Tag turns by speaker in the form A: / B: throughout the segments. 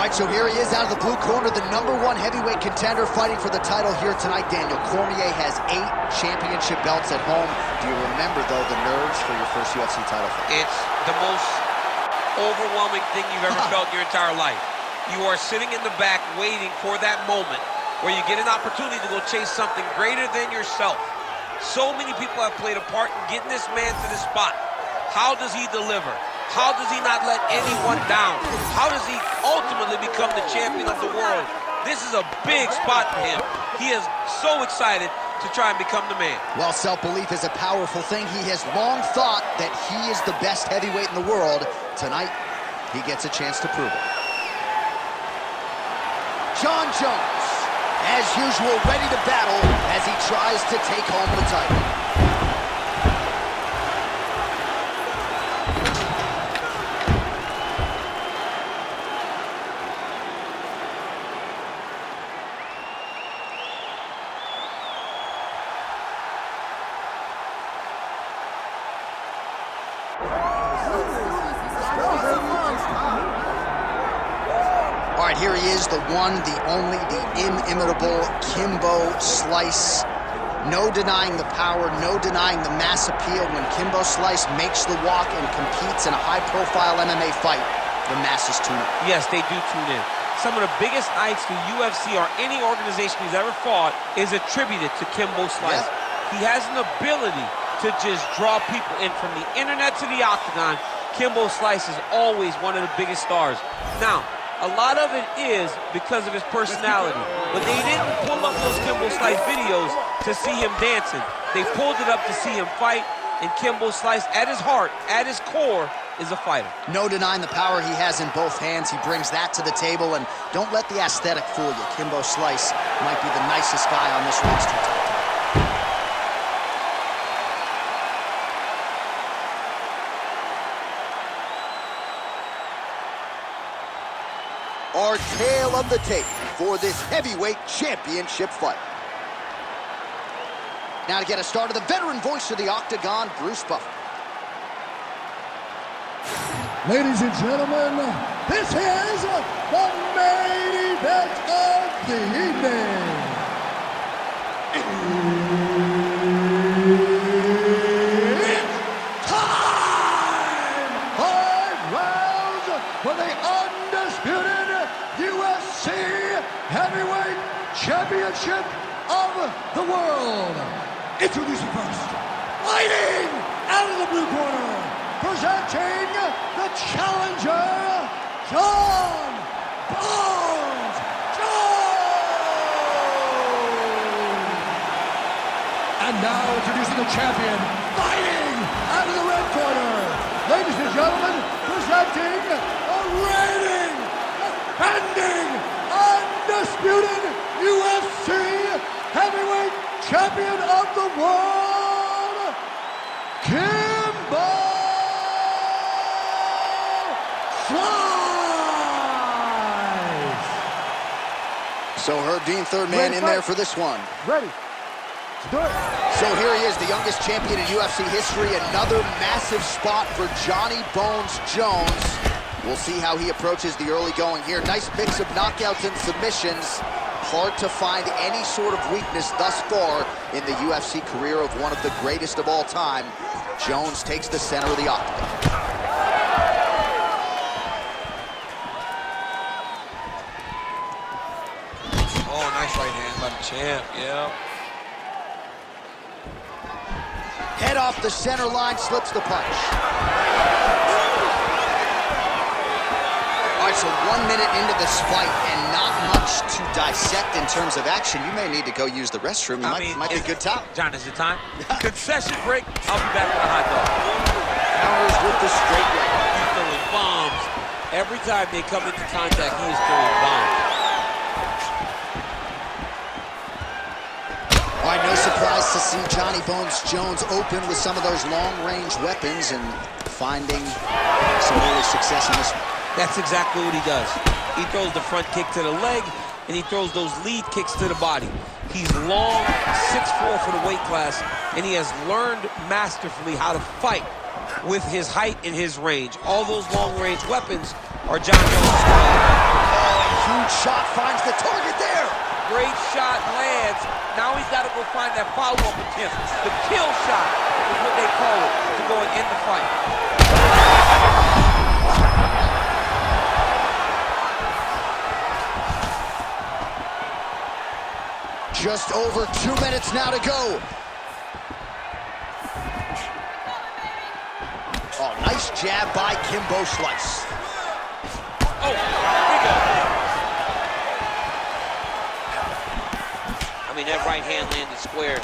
A: right, so here he is out of the blue corner, the #1 heavyweight contender fighting for the title here tonight. Daniel Cormier has 8 championship belts at home. Do you remember, though, the nerves for your first UFC title fight?
B: It's the most overwhelming thing you've ever felt in your entire life. You are sitting in the back waiting for that moment where you get an opportunity to go chase something greater than yourself. So many people have played a part in getting this man to this spot. How does he deliver? How does he not let anyone down? How does he ultimately become the champion of the world? This is a big spot for him. He is so excited to try and become the man.
A: Well, self-belief is a powerful thing. He has long thought that he is the best heavyweight in the world. Tonight, he gets a chance to prove it. Jon Jones, as usual, ready to battle as he tries to take home the title. All right, here he is, the one, the only, the inimitable Kimbo Slice. No denying the power, no denying the mass appeal. When Kimbo Slice makes the walk and competes in a high-profile MMA fight, the masses tune in.
B: Yes, they do tune in. Some of the biggest nights the UFC or any organization he's ever fought is attributed to Kimbo Slice. Yeah. He has an ability to just draw people in from the internet to the octagon. Kimbo Slice is always one of the biggest stars. Now, a lot of it is because of his personality, but they didn't pull up those Kimbo Slice videos to see him dancing. They pulled it up to see him fight, and Kimbo Slice, at his heart, at his core, is a fighter.
A: No denying the power he has in both hands. He brings that to the table, and don't let the aesthetic fool you. Kimbo Slice might be the nicest guy on this roster tonight. Our tale of the tape for this heavyweight championship fight. Now to get us started, the veteran voice of the Octagon, Bruce Buffer.
C: Ladies and gentlemen, this is the main event of the evening. It's time! 5 rounds for the undisputed UFC Heavyweight Championship of the world. Introducing first, fighting out of the blue corner, presenting the challenger, Jon Bones Jones. And now introducing the champion, fighting out of the red corner, ladies and gentlemen, presenting a reigning, defending, undisputed UFC Heavyweight Champion of the world, Kimbo Slice.
A: So Herb Dean, third man in there for this one.
C: Ready. Let's do it.
A: So here he is, the youngest champion in UFC history. Another massive spot for Johnny Bones Jones. We'll see how he approaches the early going here. Nice mix of knockouts and submissions. Hard to find any sort of weakness thus far in the UFC career of one of the greatest of all time. Jones takes the center of the octagon.
B: Oh, nice right hand by the champ, yeah.
A: Head off the center line, slips the punch. All right, so 1 minute into this fight and not much to dissect in terms of action. You may need to go use the restroom. Might be a good time.
B: John, is it time? Concession break. I'll be back with a hot dog.
A: Counters with the straight leg.
B: He's throwing bombs. Every time they come into contact, he is throwing bombs.
A: All right, no surprise to see Johnny Bones Jones open with some of those long-range weapons and finding some early success in this one.
B: That's exactly what he does. He throws the front kick to the leg, and he throws those lead kicks to the body. He's long, 6'4" for the weight class, and he has learned masterfully how to fight with his height and his range. All those long-range weapons are Jon Jones' strong.
A: Huge shot finds the target there.
B: Great shot lands. Now he's got to go find that follow-up attempt. The kill shot is what they call it to go and end the fight.
A: Just over 2 minutes now to go. Oh, nice jab by Kimbo Slice.
B: Oh, big elbow. I mean, that right hand landed square.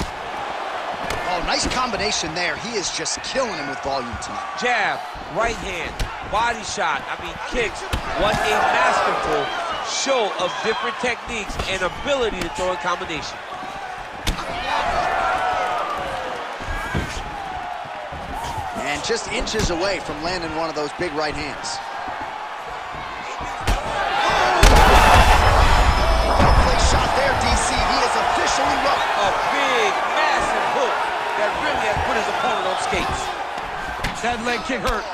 A: Oh, nice combination there. He is just killing him with volume tonight.
B: Jab, right hand, body shot, I mean kicks. What a masterful show of different techniques and ability to throw in combination.
A: And just inches away from landing one of those big right hands. Well-placed shot there, DC. He is officially up.
B: A big, massive hook that really has put his opponent on skates.
D: That leg kick hurt.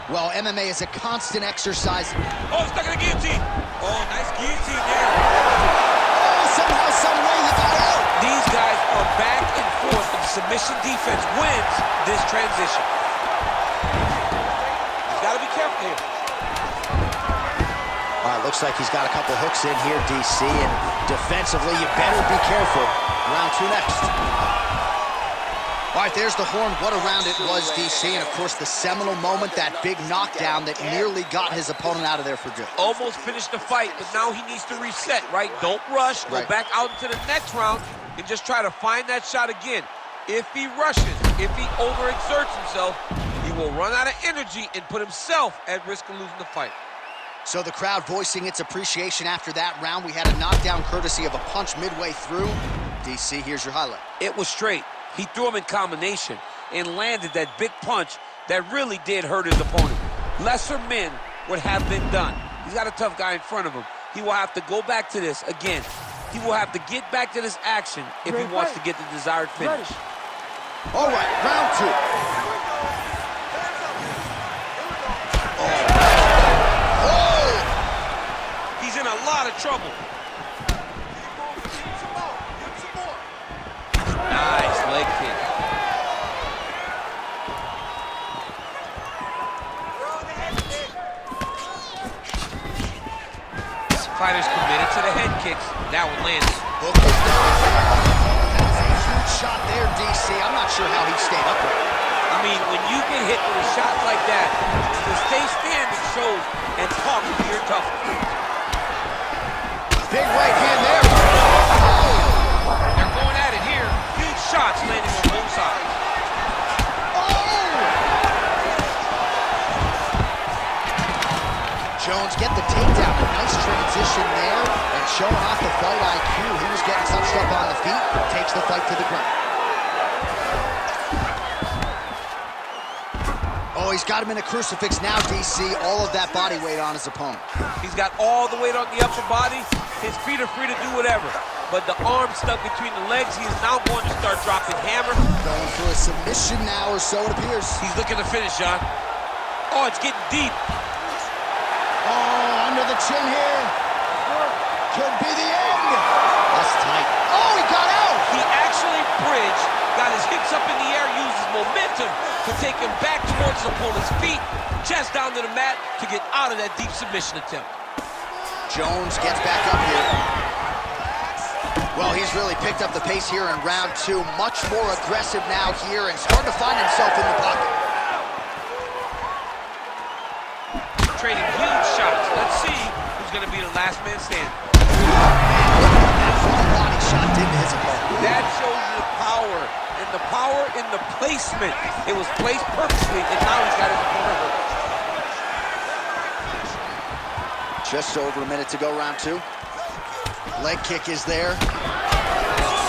A: Well, MMA is a constant exercise.
B: Oh, stuck in the guillotine. Oh, nice guillotine there.
A: Oh, somehow, some way he got out.
B: These guys are back and forth, and submission defense wins this transition. He's got to be careful here.
A: All right, looks like he's got a couple hooks in here, DC, and defensively, you better be careful. Round 2 next. All right, there's the horn. What a round it was, DC, and of course the seminal moment, that big knockdown that nearly got his opponent out of there for good.
B: Almost finished the fight, but now he needs to reset, right? Don't rush, go back out into the next round and just try to find that shot again. If he rushes, if he overexerts himself, he will run out of energy and put himself at risk of losing the fight.
A: So the crowd voicing its appreciation after that round. We had a knockdown courtesy of a punch midway through. DC, here's your highlight.
B: It was straight. He threw him in combination and landed that big punch that really did hurt his opponent. Lesser men would have been done. He's got a tough guy in front of him. He will have to go back to this again. He will have to get back to this action if he wants to get the desired finish.
A: All right, round 2. Oh!
B: He's in a lot of trouble. Nice leg kick. This fighter's committed to the head kicks. That one landed.
A: Hook is down. That's a huge shot there, DC. I'm not sure how he stayed up with it.
B: I mean, when you get hit with a shot like that, to stay standing shows and talks to your toughness.
A: Big right hand there.
B: They're going at it here. Huge shots landing on both sides.
A: Jones get the takedown. A nice transition there. And showing off the fight IQ. He was getting touched up on the feet. Takes the fight to the ground. Oh, he's got him in a crucifix now, DC. All of that body weight on his opponent.
B: He's got all the weight on the upper body. His feet are free to do whatever. But the arm stuck between the legs. He is now going to start dropping hammer.
A: Going for a submission now, or so it appears.
B: He's looking to finish, John. Oh, it's getting deep.
A: Oh, under the chin here. Could be the end. That's tight. Oh, he got out.
B: He actually bridged, got his hips up in the air, used his momentum to take him back towards his opponent's feet, chest down to the mat to get out of that deep submission attempt.
A: Jones gets back up here. Well, he's really picked up the pace here in round 2. Much more aggressive now here and starting to find himself in the pocket.
B: Trading huge shots. Let's see who's going to be the last man standing.
A: That front body shot into his opponent.
B: That shows you the power, and the power in the placement. It was placed purposely, and now he's got his opponent hurt.
A: Just over a minute to go, round 2. Leg kick is there.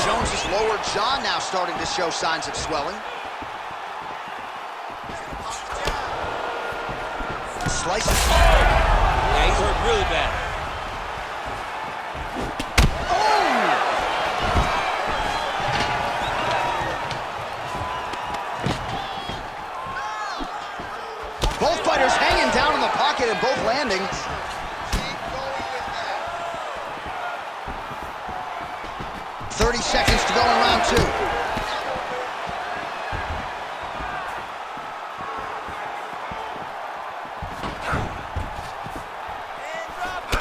A: Jones's lower jaw now starting to show signs of swelling. Slices.
B: Yeah, he's hurt really bad.
A: Both fighters hanging down in the pocket and both landing. 30 seconds to go in round 2.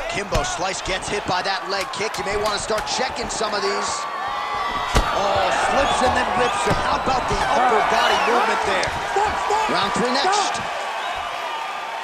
A: Kimbo Slice gets hit by that leg kick. You may want to start checking some of these. Oh, slips and then rips it. How about the upper body movement there? Round 3 next.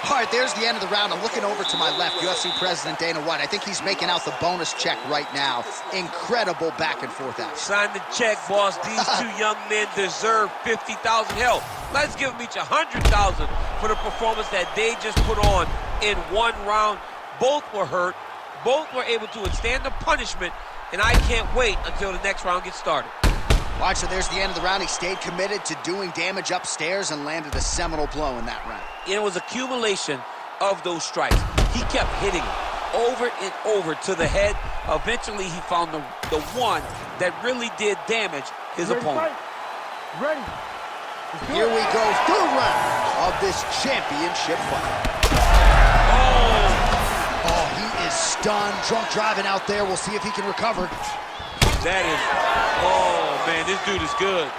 A: All right, there's the end of the round. I'm looking over to my left, UFC President Dana White. I think he's making out the bonus check right now. Incredible back and forth action.
B: Sign the check, boss. These two young men deserve $50,000. Hell, let's give them each $100,000 for the performance that they just put on in one round. Both were hurt. Both were able to withstand the punishment, and I can't wait until the next round gets started.
A: All right, so there's the end of the round. He stayed committed to doing damage upstairs and landed a seminal blow in that round.
B: It was accumulation of those strikes. He kept hitting it over and over to the head. Eventually, he found the one that really did damage his opponent.
D: Ready.
A: Here we go, third round of this championship fight. Oh, he is stunned, drunk driving out there. We'll see if he can recover.
B: That is, oh man, this dude is good.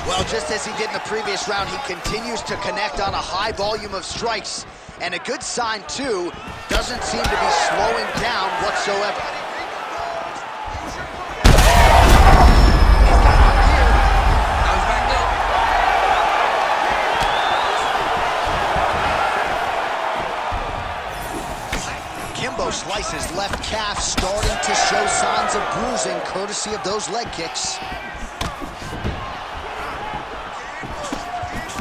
A: Well, just as he did in the previous round, he continues to connect on a high volume of strikes. And a good sign, too, doesn't seem to be slowing down whatsoever. Kimbo Slice's left calf starting to show signs of bruising, courtesy of those leg kicks.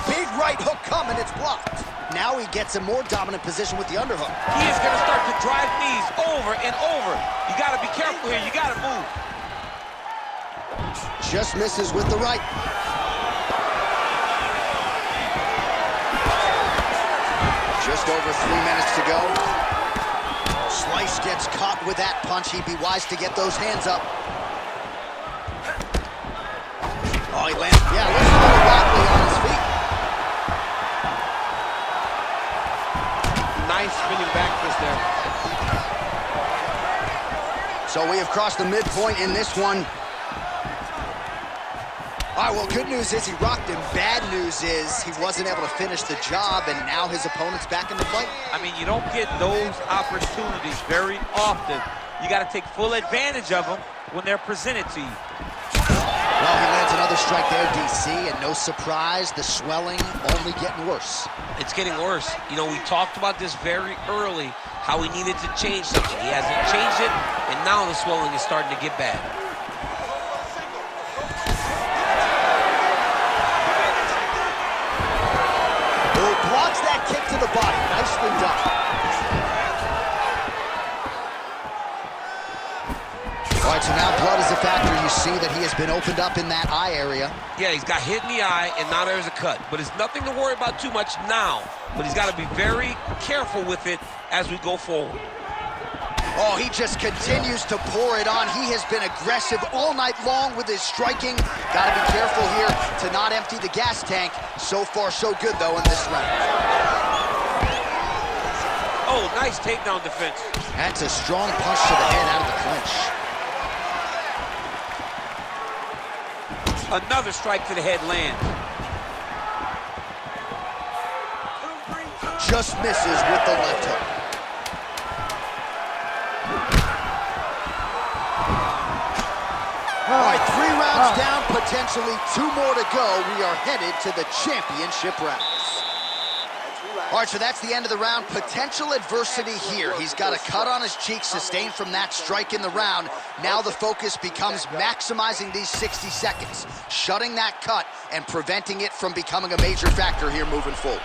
A: Big right hook coming, it's blocked. Now he gets a more dominant position with the underhook.
B: He is going to start to drive knees over and over. You got to be careful here. You got to move.
A: Just misses with the right. Just over 3 minutes to go. Slice gets caught with that punch. He'd be wise to get those hands up. Oh, he lands. Yeah, looks a little wobbly on his feet.
B: Nice spinning back fist there.
A: So we have crossed the midpoint in this one. All right, well, good news is he rocked him. Bad news is he wasn't able to finish the job, and now his opponent's back in the fight.
B: I mean, you don't get those opportunities very often. You got to take full advantage of them when they're presented to you.
A: Well, he lands another strike there, DC, and no surprise, the swelling only getting worse.
B: It's getting worse. You know, we talked about this very early, how he needed to change something. He hasn't changed it, and now the swelling is starting to get bad.
A: Blocks that kick to the body. Nicely done. All right, so now blood is a factor. You see that he has been opened up in that eye area.
B: Yeah, he's got hit in the eye, and now there's a cut. But it's nothing to worry about too much now. But he's got to be very careful with it as we go forward.
A: Oh, he just continues to pour it on. He has been aggressive all night long with his striking. Got to be careful here to not empty the gas tank. So far, so good, though, in this round.
B: Oh, nice takedown defense.
A: That's a strong punch to the head out of the clinch.
B: Another strike to the head lands.
A: Just misses with the left hook. All right, 3 rounds down, potentially 2 more to go. We are headed to the championship rounds. All right, so that's the end of the round. Potential adversity here. He's got a cut on his cheek sustained from that strike in the round. Now the focus becomes maximizing these 60 seconds, shutting that cut and preventing it from becoming a major factor here moving forward.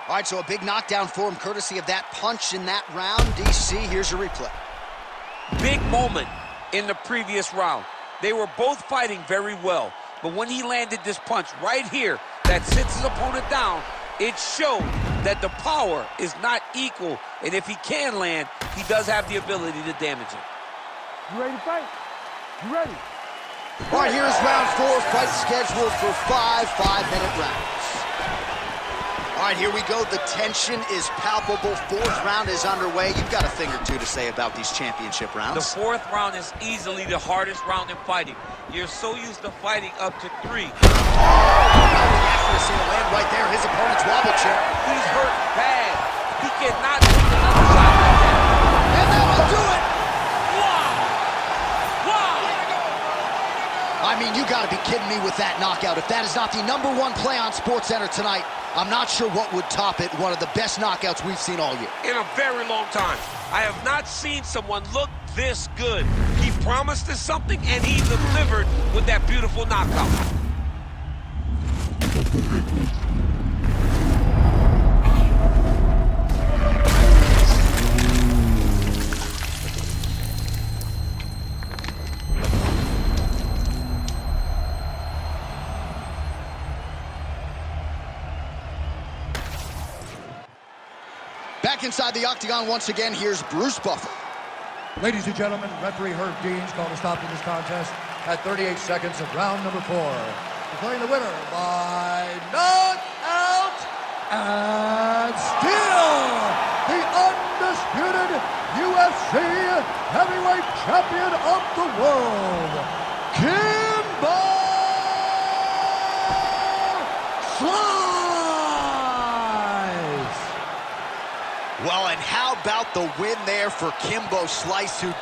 A: All right, so a big knockdown for him, courtesy of that punch in that round. DC, here's your replay.
B: Big moment in the previous round. They were both fighting very well, but when he landed this punch right here that sits his opponent down, it showed that the power is not equal, and if he can land, he does have the ability to damage it.
D: You ready to fight? You ready?
A: All right, here's round 4, fight scheduled for 5 5-minute rounds. All right, here we go. The tension is palpable. Fourth round is underway. You've got a thing or two to say about these championship rounds.
B: The fourth round is easily the hardest round in fighting. You're so used to fighting up to 3.
A: Oh, the accuracy to land right there. His opponent's wobble chip.
B: He's hurt bad. He cannot take another shot like that.
A: And that'll do it.
B: Wow! Wow!
A: I mean, you got to be kidding me with that knockout. If that is not the #1 play on SportsCenter tonight, I'm not sure what would top it. One of the best knockouts we've seen all year.
B: In a very long time. I have not seen someone look this good. He promised us something, and he delivered with that beautiful knockout.
A: Back inside the octagon once again, here's Bruce Buffer.
C: Ladies and gentlemen, referee Herb Dean's called a stop to this contest at 38 seconds of round number 4. Declaring the winner by knockout and still the undisputed UFC heavyweight champion of the world, Kimbo Slice.
A: Well, and how about the win there for Kimbo Slice, who